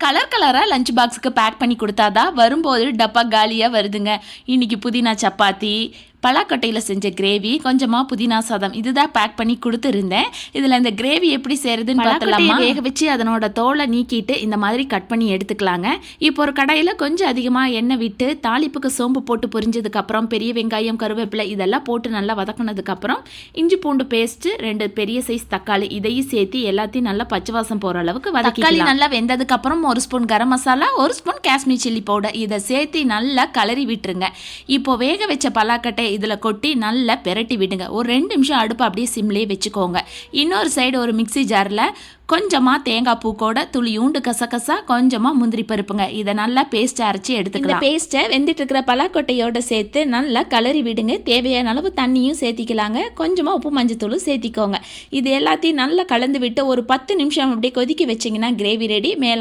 Colour கலராக lunch பாக்ஸுக்கு back பண்ணி கொடுத்தாதான் வரும்போது டப்பா காலியாக வருதுங்க. இன்றைக்கி புதினா சப்பாத்தி, பலாக்கொட்டையில் செஞ்ச கிரேவி, கொஞ்சமாக புதினா சாதம் இதுதான் பேக் பண்ணி கொடுத்துருந்தேன். இதில் இந்த கிரேவி எப்படி செய்கிறதுன்னு பார்த்தலாமா? வேக வச்சு அதனோட தோலை நீக்கிட்டு இந்த மாதிரி கட் பண்ணி எடுத்துக்கலாங்க. இப்போ ஒரு கடாயில் கொஞ்சம் அதிகமாக எண்ணெய் விட்டு தாளிப்புக்கு சோம்பு போட்டு பொரிஞ்சதுக்கப்புறம் பெரிய வெங்காயம், கருவேப்பிலை இதெல்லாம் போட்டு நல்லா வதக்கினதுக்கப்புறம் இஞ்சி பூண்டு பேஸ்ட்டு, 2 பெரிய சைஸ் தக்காளி இதையும் சேர்த்து எல்லாத்தையும் நல்லா பச்சை வாசம் போகிற அளவுக்கு தக்காளி நல்லா வெந்ததுக்கப்புறம் 1 spoon garam masala, 1 spoon Kashmir chilli powder இதை சேர்த்து நல்லா கலரி விட்டுருங்க. இப்போ வேக வச்ச பலாக்கட்டை இதில் கொட்டி நல்லா பெரட்டி விடுங்க. ஒரு 2 நிமிஷம் அடுப்பு அப்படியே சிம்லேயே வச்சுக்கோங்க. இன்னொரு சைடு ஒரு மிக்சி ஜாரில் கொஞ்சமாக தேங்காய் பூக்கோட துளியூண்டு கசகசா, கொஞ்சமாக முந்திரி பருப்புங்க இதை நல்லா பேஸ்ட்டை அரைச்சி எடுத்துக்கலாம். பேஸ்ட்டை வெந்துட்டு இருக்கிற பலாக்கொட்டையோட சேர்த்து நல்லா கலரி விடுங்க. தேவையான அளவு தண்ணியும் சேர்த்திக்கலாங்க. கொஞ்சமாக உப்பு மஞ்சத்தூளும் சேர்த்திக்கோங்க. இது எல்லாத்தையும் நல்லா கலந்து விட்டு ஒரு 10 நிமிஷம் அப்படியே கொதிக்க வச்சிங்கன்னா கிரேவி ரெடி. மேலே